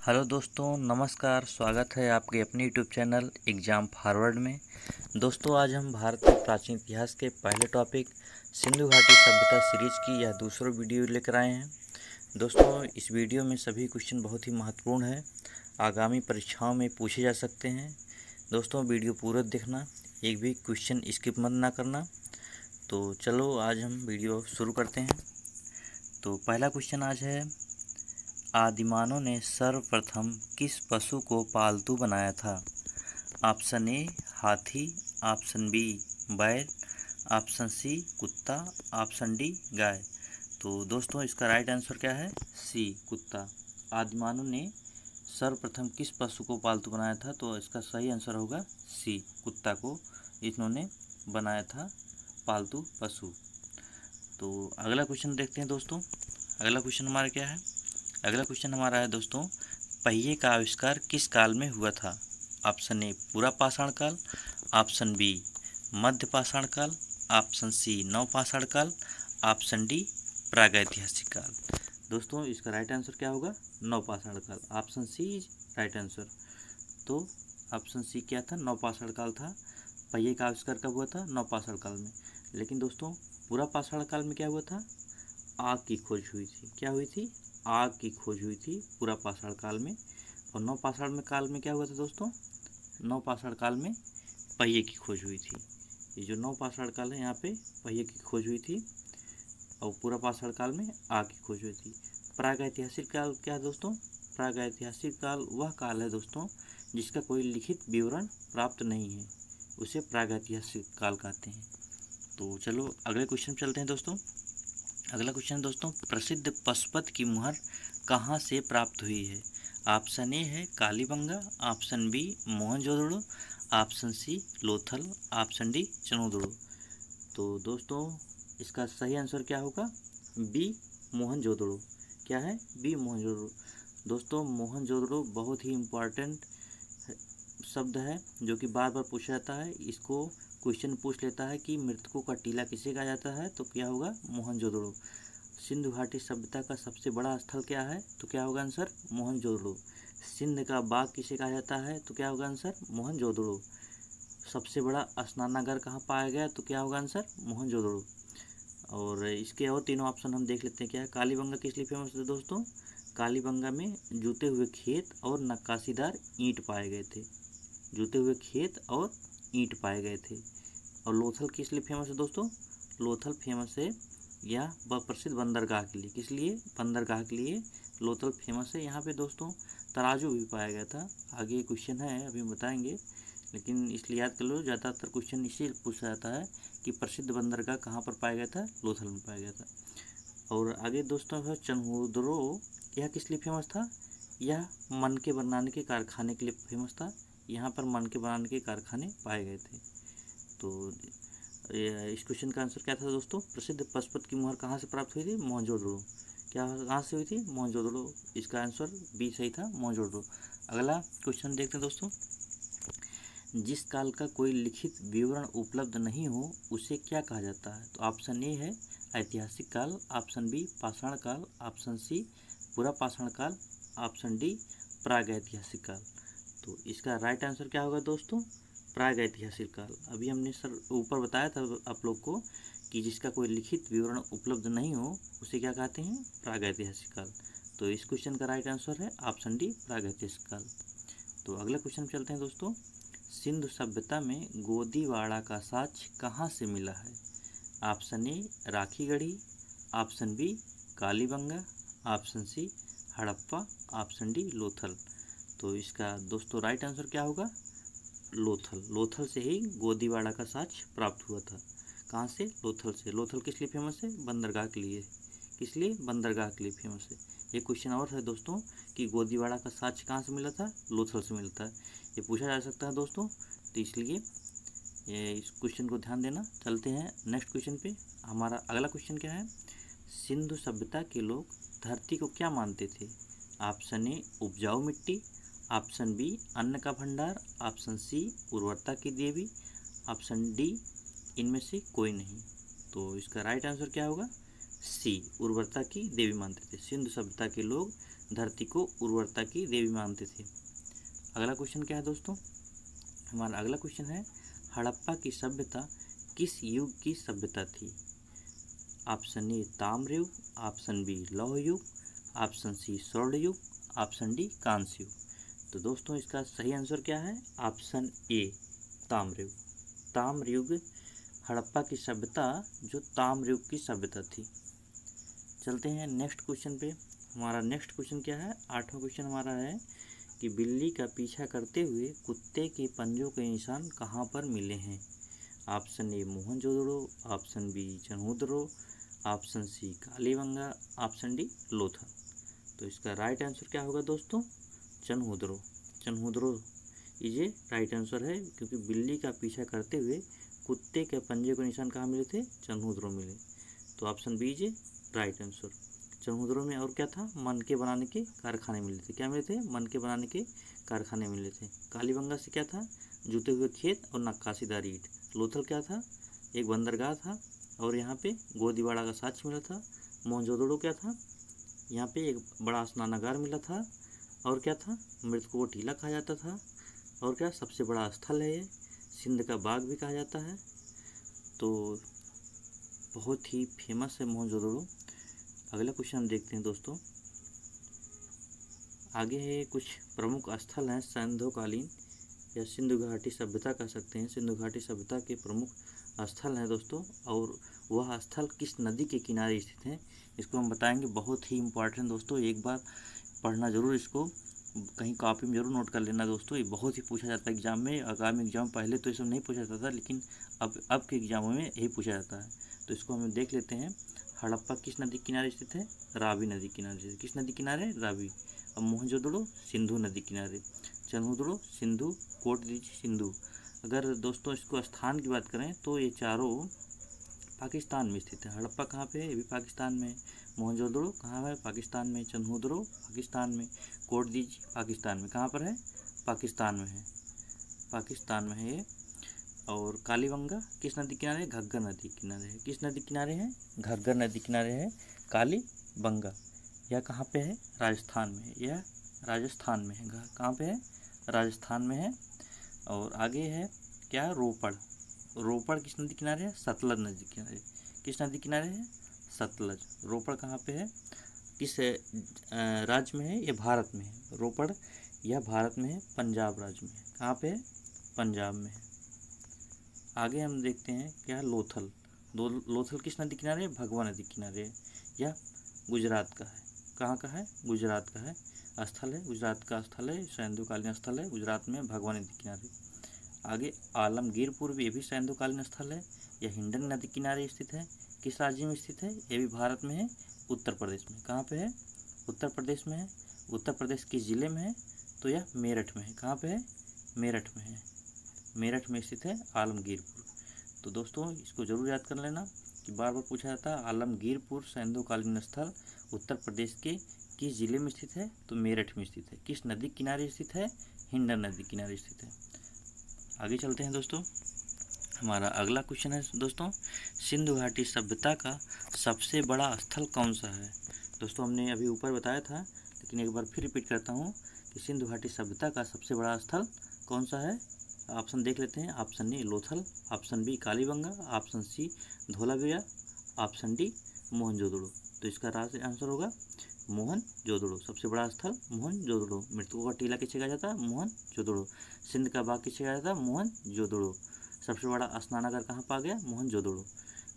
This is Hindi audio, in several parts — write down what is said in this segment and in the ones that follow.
हेलो दोस्तों, नमस्कार। स्वागत है आपके अपने यूट्यूब चैनल एग्ज़ाम फॉरवर्ड में। दोस्तों, आज हम भारत के प्राचीन इतिहास के पहले टॉपिक सिंधु घाटी सभ्यता सीरीज की यह दूसरा वीडियो लेकर आए हैं। दोस्तों, इस वीडियो में सभी क्वेश्चन बहुत ही महत्वपूर्ण है, आगामी परीक्षाओं में पूछे जा सकते हैं। दोस्तों, वीडियो पूरा देखना, एक भी क्वेश्चन स्किप मत ना करना। तो चलो आज हम वीडियो शुरू करते हैं। तो पहला क्वेश्चन आज है, आदिमानव ने सर्वप्रथम किस पशु को पालतू बनाया था? ऑप्शन ए हाथी, ऑप्शन बी बैल, ऑप्शन सी कुत्ता, ऑप्शन डी गाय। तो दोस्तों, इसका राइट आंसर क्या है? सी कुत्ता। आदिमानव ने सर्वप्रथम किस पशु को पालतू बनाया था? तो इसका सही आंसर होगा सी कुत्ता को इन्होंने बनाया था पालतू पशु। तो अगला क्वेश्चन देखते हैं दोस्तों। अगला क्वेश्चन हमारा क्या है? अगला क्वेश्चन हमारा है दोस्तों, पहिए का आविष्कार किस काल में हुआ था? ऑप्शन ए पूरा पाषाण काल, ऑप्शन बी मध्य पाषाण काल, ऑप्शन सी नवपाषाण काल, ऑप्शन डी प्रागैतिहासिक काल। दोस्तों, इसका राइट आंसर क्या होगा? नवपाषाण काल। Option C is right answer. तो ऑप्शन सी क्या था? नवपाषाण काल था। पहिए का आविष्कार कब हुआ था? नवपाषाण काल में। लेकिन दोस्तों, पूरा पाषाण काल में क्या हुआ था? आग की खोज हुई थी। क्या हुई थी? आग की खोज हुई थी पूरा पाषाण काल में। और नवपाषाण में काल में क्या हुआ था दोस्तों? नवपाषाण काल में पहिए की खोज हुई थी। ये जो नवपाषाण काल है, यहाँ पे पहिए की खोज हुई थी और पूरा पाषाण काल में आग की खोज हुई थी। प्रागैतिहासिक काल क्या है दोस्तों? प्रागैतिहासिक काल वह काल है दोस्तों जिसका कोई लिखित विवरण प्राप्त नहीं है, उसे प्रागैतिहासिक काल कहते हैं। तो चलो अगले क्वेश्चन चलते हैं दोस्तों। अगला क्वेश्चन दोस्तों, प्रसिद्ध पशुपत की मुहर कहाँ से प्राप्त हुई है? ऑप्शन ए है Kalibanga, option B Mohenjodaro, option C Lothal, option D Chanhudaro. तो दोस्तों, इसका सही आंसर क्या होगा? बी मोहनजोदड़ो। क्या है? बी मोहनजोदड़ो। दोस्तों, मोहनजोदड़ो बहुत ही इम्पोर्टेंट शब्द है जो कि बार बार पूछा जाता है। इसको क्वेश्चन पूछ लेता है कि मृतकों का टीला किसे कहा जाता है? तो क्या होगा? मोहनजोदड़ो। सिंधु घाटी सभ्यता का सबसे बड़ा स्थल क्या है? तो क्या होगा आंसर? मोहनजोदड़ो। सिंध का बाग किसे कहा जाता है? तो क्या होगा आंसर? मोहनजोदड़ो। सबसे बड़ा स्नानागार कहाँ पाया गया? तो क्या होगा आंसर? मोहनजोदड़ो। और इसके और तीनों ऑप्शन हम देख लेते हैं। क्या है? कालीबंगा किस लिए फेमस है दोस्तों? कालीबंगा में जूते हुए खेत और नक्काशीदार ईंट पाए गए थे। जूते हुए खेत और ईंट पाए गए थे। और लोथल किस लिए फेमस है दोस्तों? लोथल फेमस है यह प्रसिद्ध बंदरगाह के लिए। किस लिए? बंदरगाह के लिए लोथल फेमस है। यहाँ पे दोस्तों तराजू भी पाया गया था। आगे क्वेश्चन है, अभी बताएंगे, लेकिन इसलिए याद कर लो, ज़्यादातर क्वेश्चन इसी पूछा जाता है कि प्रसिद्ध बंदरगाह कहाँ पर पाया गया था? लोथल में पाया गया था। और आगे दोस्तों है चनहुदरो। यह किस लिए फेमस था? यह मन के बनाने के कारखाने के लिए फेमस था। यहाँ पर मन के बनाने के कारखाने पाए गए थे। तो इस क्वेश्चन का आंसर क्या था दोस्तों? प्रसिद्ध पशुपत की मुहर कहाँ से प्राप्त हुई थी? मोहनजोदड़ो। क्या कहाँ से हुई थी? मोहनजोदड़ो। इसका आंसर बी सही था, मोहनजोदड़ो। अगला क्वेश्चन देखते हैं दोस्तों। जिस काल का कोई लिखित विवरण उपलब्ध नहीं हो उसे क्या कहा जाता है? तो ऑप्शन ए है ऐतिहासिक काल, ऑप्शन बी पाषाण काल, ऑप्शन सी पूरा पाषाण काल, ऑप्शन डी प्रागैतिहासिक काल। तो इसका राइट आंसर क्या होगा दोस्तों? प्रागैतिहासिक काल। अभी हमने सर ऊपर बताया था आप लोग को कि जिसका कोई लिखित विवरण उपलब्ध नहीं हो उसे क्या कहते हैं? प्रागैतिहासिक काल। तो इस क्वेश्चन का राइट आंसर है ऑप्शन डी प्रागैतिहासिक काल। तो अगला क्वेश्चन चलते हैं दोस्तों। सिंधु सभ्यता में गोदीवाड़ा का साक्ष्य कहाँ से मिला है? Option A Rakhigarhi, option B Kalibangan, option C Harappa, option D Lothal. तो इसका दोस्तों राइट आंसर क्या होगा? लोथल। लोथल से ही गोदीवाड़ा का साक्ष्य प्राप्त हुआ था। कहाँ से? लोथल से। लोथल किस लिए फेमस है? बंदरगाह के लिए। किस लिए? बंदरगाह के लिए फेमस है। ये क्वेश्चन और है दोस्तों कि गोदीवाड़ा का साक्ष्य कहाँ से मिला था? लोथल से मिलता है। ये पूछा जा सकता है दोस्तों, तो इसलिए ये इस क्वेश्चन को ध्यान देना। चलते हैं नेक्स्ट क्वेश्चन पे। हमारा अगला क्वेश्चन क्या है? सिंधु सभ्यता के लोग धरती को क्या मानते थे? ऑप्शन ए उपजाऊ मिट्टी, ऑप्शन बी अन्न का भंडार, ऑप्शन सी उर्वरता की देवी, ऑप्शन डी इनमें से कोई नहीं। तो इसका राइट आंसर क्या होगा? सी उर्वरता की देवी मानते थे। सिंधु सभ्यता के लोग धरती को उर्वरता की देवी मानते थे। अगला क्वेश्चन क्या है दोस्तों, हमारा अगला क्वेश्चन है हड़प्पा की सभ्यता किस युग की सभ्यता थी? ऑप्शन ए ताम्र युग, ऑप्शन बी लौह युग, ऑप्शन सी स्वर्ण युग, ऑप्शन डी कांस्य युग। तो दोस्तों इसका सही आंसर क्या है? ऑप्शन ए ताम्र युग। ताम्र युग हड़प्पा की सभ्यता जो ताम्र युग की सभ्यता थी। चलते हैं नेक्स्ट क्वेश्चन पे। हमारा नेक्स्ट क्वेश्चन क्या है? 8वां क्वेश्चन हमारा है कि बिल्ली का पीछा करते हुए कुत्ते के पंजों के निशान कहाँ पर मिले हैं? Option A Mohenjodaro, option B Chanhudaro, option C Kalibangan, option D Lothal. तो इसका राइट आंसर क्या होगा दोस्तों? चनहुदड़ो। चनहुदड़ो ये राइट आंसर है, क्योंकि बिल्ली का पीछा करते हुए कुत्ते के पंजे के निशान कहाँ मिले थे? चनहुदड़ो मिले। तो option B is right answer. Chanhudaro में और क्या था? मन के बनाने के कारखाने मिले थे। क्या मिले थे? मन के बनाने के कारखाने मिले थे। कालीबंगा से क्या था? जुते हुए खेत और नक्काशीदार ईंट। लोथल क्या था? एक बंदरगाह था और यहाँ पे गोदीवाड़ा का साक्ष्य मिला था। मोहनजोदड़ो क्या था? यहाँ पे एक बड़ा स्नानागार मिला था। और क्या था? मृतकों को टीला कहा जाता था। और क्या? सबसे बड़ा स्थल है ये, सिंध का बाग भी कहा जाता है। तो बहुत ही फेमस है मोहनजोदड़ो। अगला क्वेश्चन हम देखते हैं दोस्तों। आगे है कुछ प्रमुख स्थल हैं सिंधुकालीन या सिंधु घाटी सभ्यता कह सकते हैं। सिंधु घाटी सभ्यता के प्रमुख स्थल हैं दोस्तों, और वह स्थल किस नदी के किनारे स्थित हैं इसको हम बताएंगे। बहुत ही इम्पोर्टेंट दोस्तों, एक बार पढ़ना जरूर इसको, कहीं कॉपी में जरूर नोट कर लेना दोस्तों। ये बहुत ही पूछा जाता है एग्जाम में। आगामी एग्जाम पहले तो ये सब नहीं पूछा जाता था, लेकिन अब के एग्जामों में यही पूछा जाता है। तो इसको हम देख लेते हैं। हड़प्पा किस नदी किनारे स्थित है? रावी नदी किनारे स्थित। किस नदी किनारे? रावी। अब मोहनजोदड़ो सिंधु नदी किनारे। चनहुदड़ो सिंधु, कोटदीज सिंधु। अगर दोस्तों इसको स्थान की बात करें तो ये चारों पाकिस्तान में स्थित है। हड़प्पा कहाँ पे है? ये भी पाकिस्तान में। मोहनजोदड़ो कहाँ है? पाकिस्तान में। चनहुदड़ो पाकिस्तान में। कोटदीज पाकिस्तान में। कहाँ पर है? पाकिस्तान में है। पाकिस्तान में है ये। और कालीबंगा किस नदी किनारे? घग्गर नदी किनारे है। किस नदी किनारे है? घग्गर नदी किनारे है कालीबंगा। यह कहाँ पे है? राजस्थान में है। यह राजस्थान में है। कहाँ पे है? राजस्थान में है। और आगे है क्या? रोपड़। रोपड़ किस नदी किनारे है? सतलज नदी किनारे। किस नदी किनारे है? सतलज। रोपड़ कहाँ पे है? किस राज्य में है? ये भारत में है। रोपड़ यह भारत में है, पंजाब राज्य में है। कहाँ पे है? पंजाब में है। आगे हम देखते हैं क्या है? लोथल। लोथल किस नदी किनारे? भगवा नदी किनारे है। यह गुजरात का है। कहाँ का है? गुजरात का है। स्थल है, गुजरात का स्थल है, सिंधुकालीन स्थल है, गुजरात में भगवा नदी किनारे। आगे आलमगीरपुर भी, ये भी सिंधुकालीन स्थल है। यह हिंडन नदी किनारे स्थित है। किस राज्य में स्थित है? ये भी भारत में है, उत्तर प्रदेश में। कहाँ पे है? उत्तर प्रदेश में है। उत्तर प्रदेश किस जिले में है? तो यह मेरठ में है। कहाँ पे है? मेरठ में है। मेरठ में स्थित है आलमगीरपुर। तो दोस्तों इसको जरूर याद कर लेना कि बार बार पूछा जाता है। आलमगीरपुर सिंधुकालीन स्थल उत्तर प्रदेश के किस जिले में स्थित है? तो मेरठ में स्थित है। किस नदी किनारे स्थित है? हिंडन नदी किनारे स्थित है। आगे चलते हैं दोस्तों। हमारा अगला क्वेश्चन है दोस्तों, सिंधु घाटी सभ्यता का सबसे बड़ा स्थल कौन सा है? दोस्तों हमने अभी ऊपर बताया था, लेकिन एक बार फिर रिपीट करता हूँ कि सिंधु घाटी सभ्यता का सबसे बड़ा स्थल कौन सा है? ऑप्शन देख लेते हैं। Option A Lothal, option B Kalibangan, option C Dholavira, option D Mohenjodaro. तो इसका राइट आंसर होगा मोहनजोदड़ो। सबसे बड़ा स्थल मोहनजोदड़ो। मृतकों का टीला किसे कहा जाता है? मोहनजोदड़ो। सिंध का बाग किसे कहा जाता है? मोहनजोदड़ो। सबसे बड़ा स्नानागार कहाँ पर आ गया? मोहनजोदड़ो।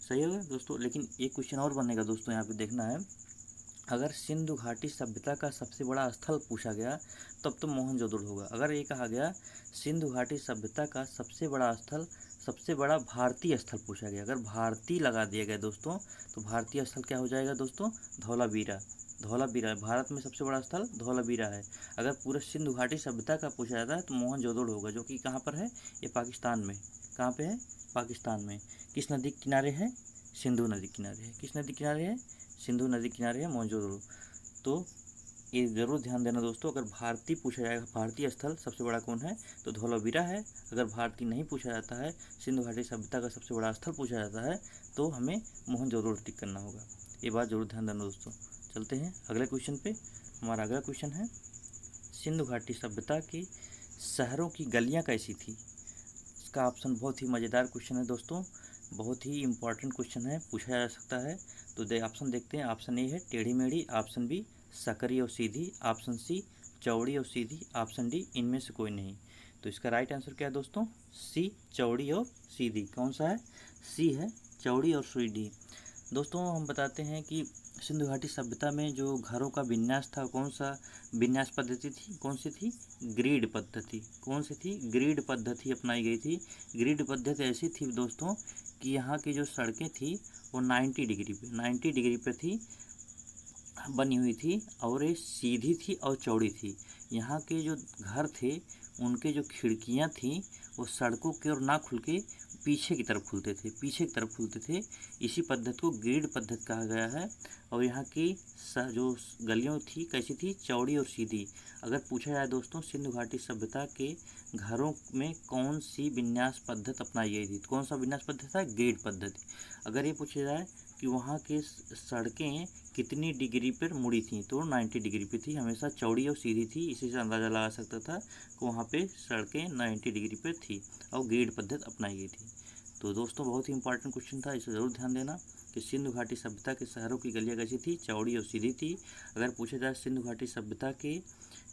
सही होगा दोस्तों। लेकिन एक क्वेश्चन और बनेगा दोस्तों, यहाँ पे देखना है। अगर सिंधु घाटी सभ्यता का सबसे बड़ा स्थल पूछा गया तब तो मोहनजोदड़ो होगा। अगर ये कहा गया सिंधु घाटी सभ्यता का सबसे बड़ा स्थल, सबसे बड़ा भारतीय स्थल पूछा गया, अगर भारतीय लगा दिया गया दोस्तों, तो भारतीय स्थल क्या हो जाएगा दोस्तों? धौलावीरा। धौलावीरा भारत में सबसे बड़ा स्थल धौलावीरा है। अगर पूरे सिंधु घाटी सभ्यता का पूछा जाता है तो मोहनजोदड़ो होगा, जो कि कहाँ पर है? ये पाकिस्तान में। कहाँ पे है? पाकिस्तान में। किस नदी किनारे है? सिंधु नदी किनारे है। किस नदी किनारे है? सिंधु नदी किनारे है मोहनजोदड़ो। तो ये ज़रूर ध्यान देना दोस्तों, अगर भारतीय पूछा जाएगा, भारतीय स्थल सबसे बड़ा कौन है? तो धौलावीरा है। अगर भारतीय नहीं पूछा जाता है, सिंधु घाटी सभ्यता का सबसे बड़ा स्थल पूछा जाता है, तो हमें मोहनजोदड़ो टिक करना होगा। ये बात जरूर ध्यान देना दोस्तों। चलते हैं अगले क्वेश्चन पे। हमारा अगला क्वेश्चन है, सिंधु घाटी सभ्यता के शहरों की गलियां कैसी थी। इसका ऑप्शन बहुत ही मज़ेदार क्वेश्चन है दोस्तों, बहुत ही इम्पोर्टेंट क्वेश्चन है, पूछा जा सकता है। तो ऑप्शन देखते हैं। ऑप्शन ए है टेढ़ी मेढ़ी, ऑप्शन बी सकरी और सीधी, ऑप्शन सी चौड़ी और सीधी, ऑप्शन डी इनमें से कोई नहीं। तो इसका राइट आंसर क्या है दोस्तों, सी चौड़ी और सीधी। कौन सा है, सी है चौड़ी और सीधी। दोस्तों हम बताते हैं कि सिंधु घाटी सभ्यता में जो घरों का विन्यास था, कौन सा विन्यास पद्धति थी, कौन सी थी, ग्रिड पद्धति। कौन सी थी, ग्रिड पद्धति अपनाई गई थी। ग्रिड पद्धति ऐसी थी दोस्तों कि यहाँ की जो सड़कें थी वो 90 डिग्री पे थी, बनी हुई थी, और ये सीधी थी और चौड़ी थी। यहाँ के जो घर थे उनके जो खिड़कियाँ थीं वो सड़कों की ओर ना खुल के पीछे की तरफ खुलते थे। इसी पद्धति को ग्रिड पद्धति कहा गया है। और यहाँ की जो गलियाँ थी कैसी थी, चौड़ी और सीधी। अगर पूछा जाए दोस्तों सिंधु घाटी सभ्यता के घरों में कौन सी विन्यास पद्धति अपनाई गई थी, तो कौन सा विन्यास पद्धति था, ग्रिड पद्धति। अगर ये पूछा जाए कि वहाँ के सड़कें कितनी डिग्री पर मुड़ी थी, तो 90 डिग्री पे थी, हमेशा चौड़ी और सीधी थी। इसी से अंदाज़ा लगा सकता था कि वहाँ पे सड़कें 90 डिग्री पर थी और ग्रिड पद्धति अपनाई गई थी। तो दोस्तों बहुत ही इंपॉर्टेंट क्वेश्चन था, इसे ज़रूर ध्यान देना कि सिंधु घाटी सभ्यता के शहरों की गलियाँ कैसी थी, चौड़ी और सीधी थी। अगर पूछा जाए सिंधु घाटी सभ्यता के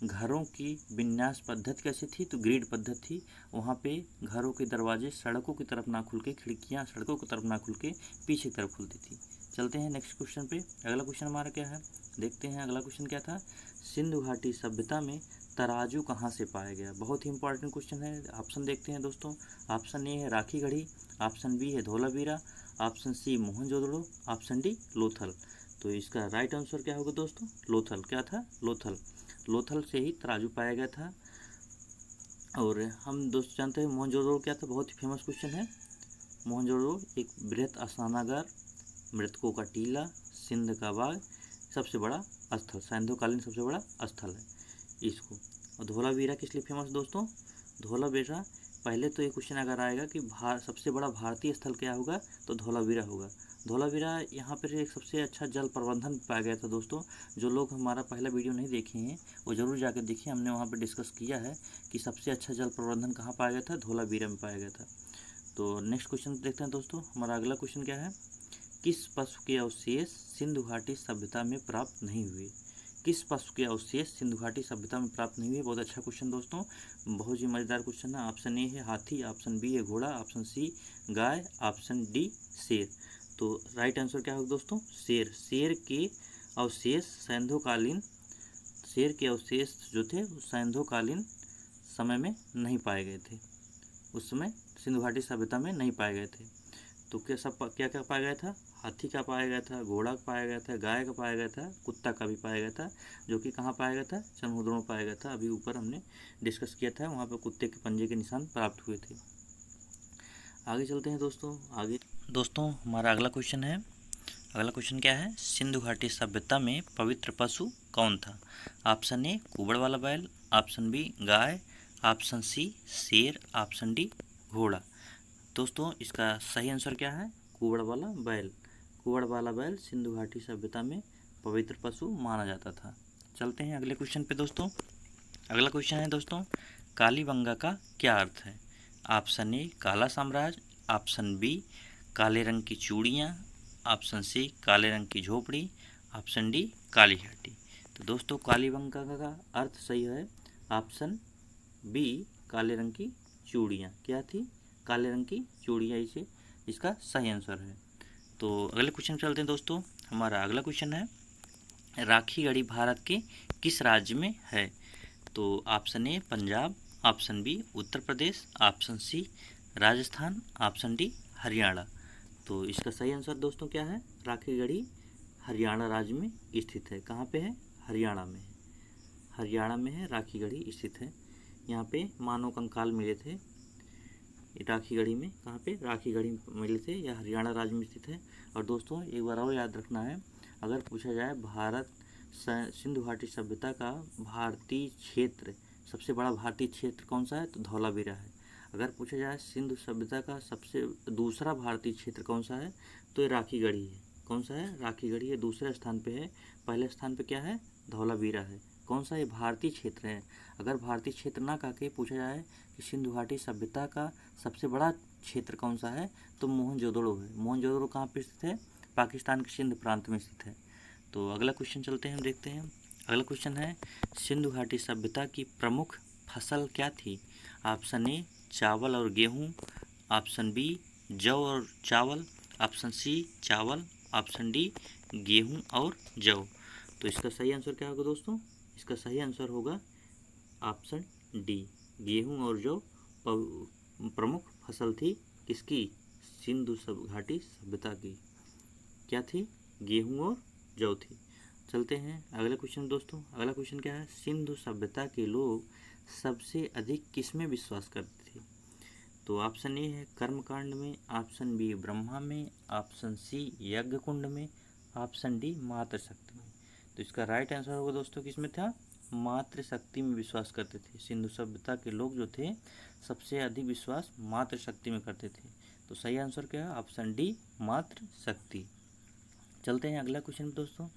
घरों की विन्यास पद्धति कैसी थी, तो ग्रिड पद्धति थी। वहाँ पे घरों के दरवाजे सड़कों की तरफ ना खुल के, खिड़कियाँ सड़कों की तरफ ना खुल के पीछे की तरफ खुलती थी। चलते हैं नेक्स्ट क्वेश्चन पे। अगला क्वेश्चन हमारा क्या है, देखते हैं अगला क्वेश्चन क्या था। सिंधु घाटी सभ्यता में तराजू कहाँ से पाया गया, बहुत ही इंपॉर्टेंट क्वेश्चन है। ऑप्शन देखते हैं दोस्तों। ऑप्शन ए है राखी गढ़ी, ऑप्शन बी है Dholavira, option C Mohenjodaro, option D Lothal. तो इसका राइट आंसर क्या होगा दोस्तों, लोथल। क्या था, लोथल से ही तराजू पाया गया था। और हम दोस्त जानते हैं मोहनजोदड़ो क्या था, बहुत ही फेमस क्वेश्चन है। मोहनजोदड़ो एक बृहत स्नानागार, मृतकों का टीला, सिंध का बाग, सबसे बड़ा स्थल, सैंधवकालीन सबसे बड़ा स्थल है इसको। और धोलावीरा किस लिए फेमस दोस्तों, धोलावीरा पहले तो ये क्वेश्चन अगर आएगा कि सबसे बड़ा भारतीय स्थल क्या होगा, तो धोलावीरा होगा। धोलावीरा यहाँ पर एक सबसे अच्छा जल प्रबंधन पाया गया था दोस्तों। जो लोग हमारा पहला वीडियो नहीं देखे हैं वो ज़रूर जाकर देखिए, हमने वहाँ पर डिस्कस किया है कि सबसे अच्छा जल प्रबंधन कहाँ पाया गया था, धोलावीरा में पाया गया था। तो नेक्स्ट क्वेश्चन देखते हैं दोस्तों। हमारा अगला क्वेश्चन क्या है, किस पशु के अवशेष सिंधु घाटी सभ्यता में प्राप्त नहीं हुए। किस पशु के अवशेष सिंधु घाटी सभ्यता में प्राप्त नहीं हुए, बहुत अच्छा क्वेश्चन दोस्तों, बहुत ही मज़ेदार क्वेश्चन है। ऑप्शन ए है हाथी, ऑप्शन बी है घोड़ा, ऑप्शन सी गाय, ऑप्शन डी शेर। तो राइट आंसर क्या होगा दोस्तों, शेर। शेर के अवशेष जो थे सैंधवकालीन समय में नहीं पाए गए थे, उस समय सिंधु घाटी सभ्यता में नहीं पाए गए थे। तो क्या क्या पाया गया था, हाथी का पाया गया था, घोड़ा का पाया गया था, गाय का पाया गया था, कुत्ता का भी पाया गया था, जो कि कहाँ पाया गया था, समुद्रों में पाया गया था। अभी ऊपर हमने डिस्कस किया था, वहाँ पर कुत्ते के पंजे के निशान प्राप्त हुए थे। आगे चलते हैं दोस्तों। आगे दोस्तों हमारा अगला क्वेश्चन है। अगला क्वेश्चन क्या है, सिंधु घाटी सभ्यता में पवित्र पशु कौन था। ऑप्शन ए कुबड़ वाला बैल, ऑप्शन बी गाय, ऑप्शन सी शेर, ऑप्शन डी घोड़ा। दोस्तों इसका सही आंसर क्या है, कुबड़ वाला बैल। कुबड़ वाला बैल सिंधु घाटी सभ्यता में पवित्र पशु माना जाता था। चलते हैं अगले क्वेश्चन पे दोस्तों। अगला क्वेश्चन है दोस्तों, कालीबंगा का क्या अर्थ है। ऑप्शन ए काला साम्राज्य, ऑप्शन बी काले रंग की चूड़ियाँ, ऑप्शन सी काले रंग की झोपड़ी, ऑप्शन डी काली घाटी। तो दोस्तों कालीबंगा का अर्थ सही है ऑप्शन बी काले रंग की चूड़ियाँ। क्या थी, काले रंग की चूड़ियाँ, इसे इसका सही आंसर है। तो अगले क्वेश्चन चलते हैं दोस्तों। हमारा अगला क्वेश्चन है, राखी गढ़ी भारत के किस राज्य में है। तो option A Punjab, option B Uttar Pradesh, option C Rajasthan, option D Haryana. तो इसका सही आंसर दोस्तों क्या है, राखी गढ़ी हरियाणा राज्य में स्थित है। कहाँ पे है, हरियाणा में है। हरियाणा में है, राखी गढ़ी स्थित है। यहाँ पे मानव कंकाल मिले थे राखी गढ़ी में। कहाँ पे, राखी गढ़ी मिले थे, यह हरियाणा राज्य में स्थित है। और दोस्तों एक बार और याद रखना है, अगर पूछा जाए भारत सिंधु घाटी सभ्यता का भारतीय क्षेत्र, सबसे बड़ा भारतीय क्षेत्र कौन सा है, तो धौलावीरा है। अगर पूछा जाए सिंधु सभ्यता का सबसे दूसरा भारतीय क्षेत्र कौन सा है, तो ये राखी गढ़ी है। कौन सा है, राखी गढ़ी है, दूसरे स्थान पे है। पहले स्थान पे क्या है, धौलावीरा है। कौन सा? ये भारतीय क्षेत्र है। अगर भारतीय क्षेत्र ना कह के पूछा जाए कि सिंधु घाटी सभ्यता का सबसे बड़ा क्षेत्र कौन सा है, तो मोहनजोदड़ो है। मोहनजोदड़ो कहाँ पर स्थित है? पाकिस्तान के सिंध प्रांत में स्थित है। तो अगला क्वेश्चन चलते हैं, हम देखते हैं। अगला क्वेश्चन है, सिंधु घाटी सभ्यता की प्रमुख फसल क्या थी? ऑप्शन ए चावल और गेहूँ, ऑप्शन बी जौ और चावल, ऑप्शन सी चावल, ऑप्शन डी गेहूँ और जौ। तो इसका सही आंसर क्या होगा दोस्तों? इसका सही आंसर होगा ऑप्शन डी, गेहूँ और जौ प्रमुख फसल थी। किसकी? सिंधु घाटी सभ्यता की। क्या थी? गेहूँ और जौ थी। चलते हैं अगले क्वेश्चन दोस्तों। अगला क्वेश्चन क्या है? सिंधु सभ्यता के लोग सबसे अधिक किस में विश्वास करते थे? तो ऑप्शन ए है कर्मकांड में, ऑप्शन बी ब्रह्मा में, ऑप्शन सी यज्ञ कुंड में, ऑप्शन डी मातृशक्ति में। तो इसका राइट आंसर होगा दोस्तों किस में था? मातृशक्ति में विश्वास करते थे। सिंधु सभ्यता के लोग जो थे सबसे अधिक विश्वास मातृशक्ति में करते थे। तो सही आंसर क्या है? ऑप्शन डी मातृशक्ति। चलते हैं अगला क्वेश्चन दोस्तों।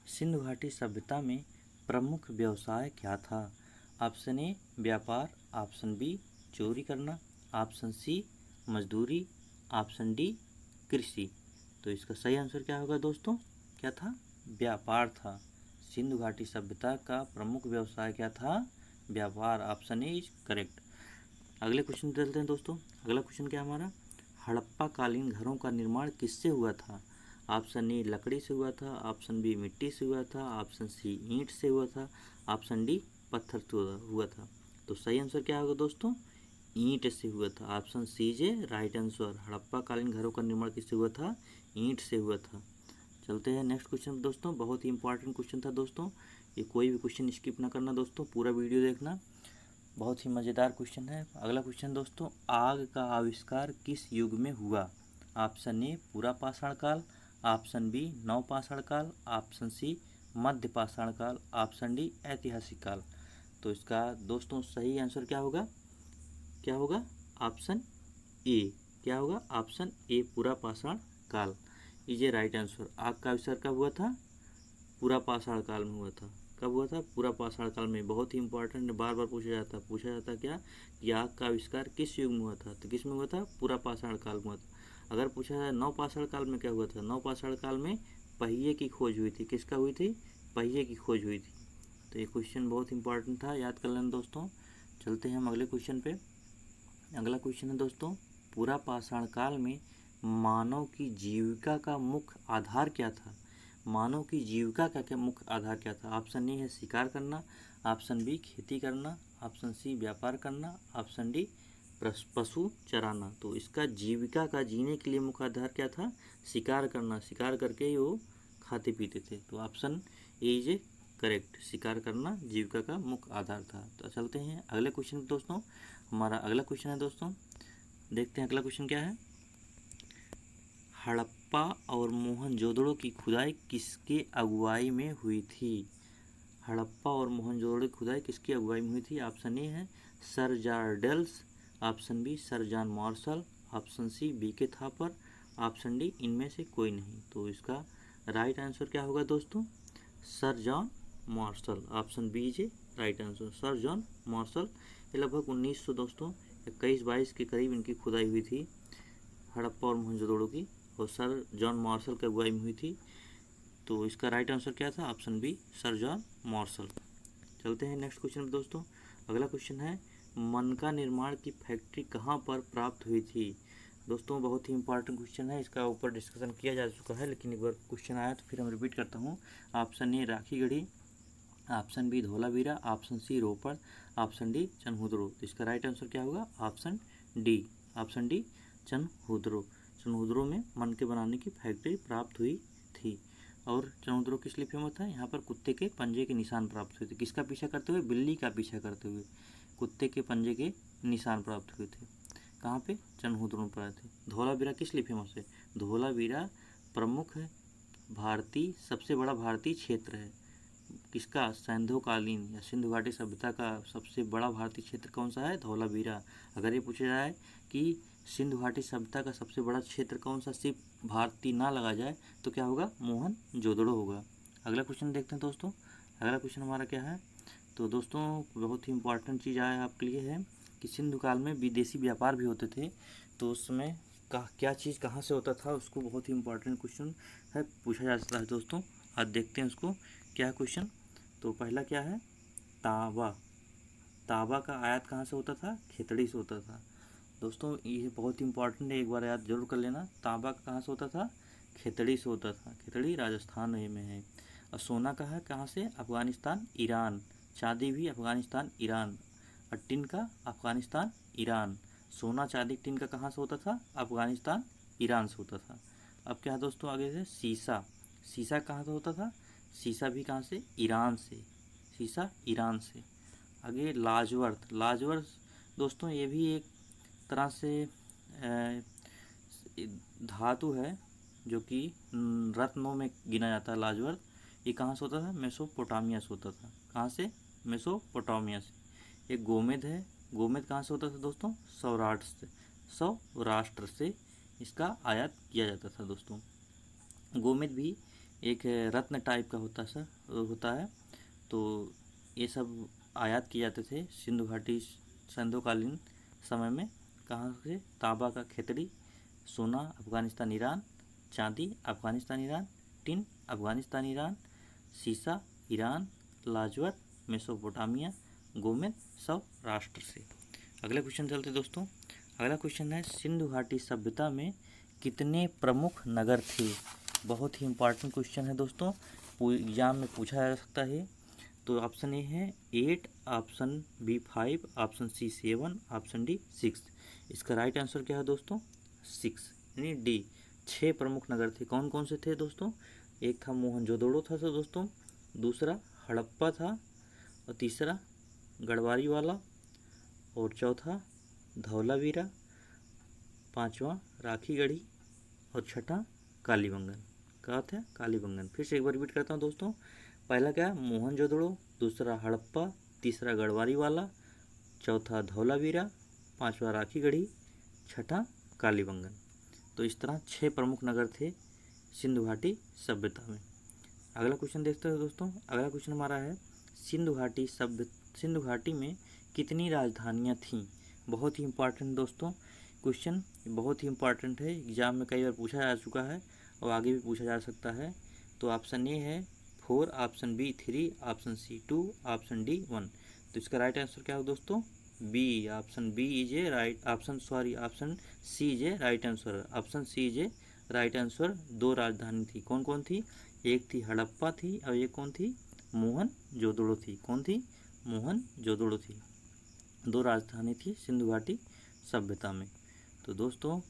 सिंधु घाटी सभ्यता में प्रमुख व्यवसाय क्या था? ऑप्शन ए व्यापार, ऑप्शन बी चोरी करना, ऑप्शन सी मजदूरी, ऑप्शन डी कृषि। तो इसका सही आंसर क्या होगा दोस्तों? क्या था? व्यापार था। सिंधु घाटी सभ्यता का प्रमुख व्यवसाय क्या था? व्यापार। Option A is correct. अगले क्वेश्चन चलते हैं दोस्तों। अगला क्वेश्चन क्या हमारा? हड़प्पा कालीन घरों का निर्माण किससे हुआ था? ऑप्शन ए लकड़ी से हुआ था, ऑप्शन बी मिट्टी से हुआ था, ऑप्शन सी ईंट से हुआ था, ऑप्शन डी पत्थर से हुआ था। तो सही आंसर क्या होगा दोस्तों? ईंट से हुआ था। ऑप्शन सी जे राइट आंसर। हड़प्पा कालीन घरों का निर्माण किससे हुआ था? ईंट से हुआ था। चलते हैं नेक्स्ट क्वेश्चन दोस्तों। बहुत ही इंपॉर्टेंट क्वेश्चन था दोस्तों, ये कोई भी क्वेश्चन स्किप ना करना दोस्तों, पूरा वीडियो देखना, बहुत ही मज़ेदार क्वेश्चन है। अगला क्वेश्चन दोस्तों, आग का आविष्कार किस युग में हुआ? ऑप्शन ए पूरा पाषाण काल, ऑप्शन बी नव पाषाण काल, ऑप्शन सी मध्य पाषाण काल, ऑप्शन डी ऐतिहासिक काल। तो इसका दोस्तों सही आंसर क्या होगा? क्या होगा? Option A. क्या होगा? ऑप्शन ए पूरा पाषाण काल इज ए राइट आंसर। आग का आविष्कार कब हुआ था? पूरा पाषाण काल में हुआ था। कब हुआ था? पूरा पाषाण काल में। बहुत ही इंपॉर्टेंट, बार बार पूछा जाता क्या कि आग का आविष्कार किस युग में हुआ था? तो किस में हुआ था? पूरा पाषाण काल में हुआ था। अगर पूछा जाए नव पाषाण काल में क्या हुआ था? नव पाषाण काल में पहिए की खोज हुई थी। किसका हुई थी? पहिए की खोज हुई थी। तो ये क्वेश्चन बहुत इंपॉर्टेंट था, याद कर लेना दोस्तों। चलते हैं हम अगले क्वेश्चन पे। अगला क्वेश्चन है दोस्तों, पूरा पाषाण काल में मानव की जीविका का मुख्य आधार क्या था? मानव की जीविका का क्या मुख्य आधार क्या था? ऑप्शन ए है शिकार करना, ऑप्शन बी खेती करना, ऑप्शन सी व्यापार करना, ऑप्शन डी पशु चराना। तो इसका जीविका का जीने के लिए मुख्य आधार क्या था? शिकार करना। शिकार करके ही वो खाते पीते थे। तो ऑप्शन ए इज करेक्ट। शिकार करना जीविका का मुख्य आधार था। तो चलते हैं अगले क्वेश्चन दोस्तों। हमारा अगला क्वेश्चन है दोस्तों, देखते हैं अगला क्वेश्चन क्या है। हड़प्पा और मोहनजोदड़ो की खुदाई किसके अगुवाई में हुई थी? हड़प्पा और मोहनजोदड़ो की खुदाई किसकी अगुवाई में हुई थी? ऑप्शन ए है सर जॉर्डेल्स, option B sir John Marshall, option C B K Thapar, option D इनमें से कोई नहीं। तो इसका राइट आंसर क्या होगा दोस्तों? Sir John Marshall. Option B is right answer, sir John Marshall. ये लगभग 1900 दोस्तों 21-22 के करीब इनकी खुदाई हुई थी, हड़प्पा और मोहनजोदड़ो की, और सर जॉन मार्शल की अगुवाई में हुई थी। तो इसका राइट आंसर क्या था? Option B sir John Marshall. चलते हैं नेक्स्ट क्वेश्चन दोस्तों। अगला क्वेश्चन है, मनका निर्माण की फैक्ट्री कहाँ पर प्राप्त हुई थी? दोस्तों बहुत ही इंपॉर्टेंट क्वेश्चन है, इसका ऊपर डिस्कशन किया जा चुका है, लेकिन एक बार क्वेश्चन आया तो फिर हम रिपीट करता हूँ। Option A Rakhigarhi, option B Dholavira, option C Ropar, option D Chanhudaro. तो इसका राइट आंसर क्या होगा? Option D. Option D Chanhudaro. Chanhudaro में मन के बनाने की फैक्ट्री प्राप्त हुई थी। और चनहुदरो किस लिए फेमस था? यहाँ पर कुत्ते के पंजे के निशान प्राप्त हुए थे। किसका पीछा करते हुए? बिल्ली का पीछा करते हुए कुत्ते के पंजे के निशान प्राप्त हुए थे। कहाँ पे? चनहुदरो पर आए थे। धौलावीरा किस लिए फेमस है? धौलावीरा प्रमुख है भारतीय, सबसे बड़ा भारतीय क्षेत्र है। किसका? सिंधुकालीन या सिंधु घाटी सभ्यता का सबसे बड़ा भारतीय क्षेत्र कौन सा है? धौलावीरा। अगर ये पूछा जाए कि सिंधु घाटी सभ्यता का सबसे बड़ा क्षेत्र कौन सा, सिर्फ भारतीय ना लगा जाए, तो क्या होगा? मोहनजोदड़ो होगा। अगला क्वेश्चन देखते हैं दोस्तों। अगला क्वेश्चन हमारा क्या है, तो दोस्तों बहुत ही इम्पोर्टेंट चीज़ आया आपके लिए है कि सिंधु काल में विदेशी व्यापार भी होते थे, तो उस समय क्या चीज़ कहाँ से होता था, उसको बहुत ही इम्पोर्टेंट क्वेश्चन है, पूछा जा सकता है दोस्तों। आज देखते हैं उसको क्या है क्वेश्चन। तो पहला क्या है, तांबा। तांबा का आयात कहाँ से होता था, खेतड़ी से होता था। दोस्तों ये बहुत ही इंपॉर्टेंट है, एक बार याद जरूर कर लेना। तांबा कहाँ से होता था, खेतड़ी से होता था। खेतड़ी राजस्थान में है। और सोना का है कहाँ से, अफगानिस्तान ईरान। चांदी भी अफगानिस्तान ईरान। और टिन का अफगानिस्तान ईरान। सोना चांदी टिन का कहाँ से होता था, अफगानिस्तान ईरान से होता था। अब क्या है दोस्तों आगे से, शीशा। शीशा कहाँ से होता था, शीशा भी कहाँ से, ईरान से। शीशा ईरान से। आगे लाजवर्त। लाजवर्त दोस्तों ये भी एक तरह से धातु है जो कि रत्नों में गिना जाता है। लाजवर्त ये कहाँ से होता था, मेसोपोटामिया से होता था। कहाँ से, मेसोपोटामिया से। एक गोमेद है। गोमेद कहाँ से होता था दोस्तों, सौराष्ट्र से। सौराष्ट्र से इसका आयात किया जाता था दोस्तों। गोमेद भी एक रत्न टाइप का होता है। तो ये सब आयात किए जाते थे सिंधु घाटी संध्योकालीन समय में। कहाँ से, तांबा का खेतड़ी। सोना अफगानिस्तान ईरान। चांदी Afghanistan Iran. Tin Afghanistan Iran. शीशा ईरान। लाजवत मेसोपोटामिया। गोमेद सौराष्ट्र से। अगले क्वेश्चन चलते दोस्तों। अगला क्वेश्चन है, सिंधु घाटी सभ्यता में कितने प्रमुख नगर थे। बहुत ही इंपॉर्टेंट क्वेश्चन है दोस्तों, एग्जाम में पूछा जा सकता है। तो ऑप्शन ए है 8, option B 5, option C 7, option D 6। इसका राइट आंसर क्या है दोस्तों, 6 यानी डी। 6 प्रमुख नगर थे। कौन कौन से थे दोस्तों, एक था मोहनजोदड़ो था दोस्तों, दूसरा हड़प्पा था, और तीसरा गढ़वारी वाला, और चौथा धौलावीरा, पांचवा राखीगढ़ी, और छठा कालीबंगन। क्या था, कालीबंगन। फिर से एक बार रिपीट करता हूँ दोस्तों। पहला क्या है, मोहनजोदड़ो, दूसरा हड़प्पा, तीसरा गढ़वारी वाला, चौथा धौलावीरा, पांचवा राखीगढ़ी, छठा कालीबंगन। तो इस तरह 6 प्रमुख नगर थे सिंधु घाटी सभ्यता में। अगला क्वेश्चन देखते हैं दोस्तों। अगला क्वेश्चन हमारा है, सिंधु घाटी में कितनी राजधानियाँ थीं। बहुत ही इंपॉर्टेंट दोस्तों क्वेश्चन, बहुत ही इंपॉर्टेंट है, एग्जाम में कई बार पूछा जा चुका है और आगे भी पूछा जा सकता है। तो ऑप्शन ए है 4, option B 3, option C 2, option D 1। तो इसका राइट आंसर क्या हो दोस्तों, B. Option B is a right option C is a right answer. Option C is a right answer. 2 राजधानी थी, कौन कौन थी, एक थी हड़प्पा थी और एक कौन थी, मोहनजोदड़ो थी। कौन थी, मोहनजोदड़ो थी। 2 राजधानी थी सिंधु घाटी सभ्यता में। तो दोस्तों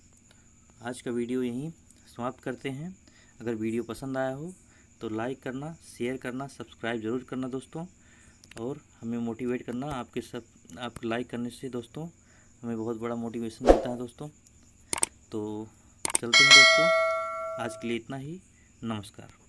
आज का वीडियो यहीं समाप्त करते हैं। अगर वीडियो पसंद आया हो तो लाइक करना, शेयर करना, सब्सक्राइब जरूर करना दोस्तों, और हमें मोटिवेट करना। आप लाइक करने से दोस्तों हमें बहुत बड़ा मोटिवेशन मिलता है दोस्तों। तो चलते हैं दोस्तों, आज के लिए इतना ही। नमस्कार।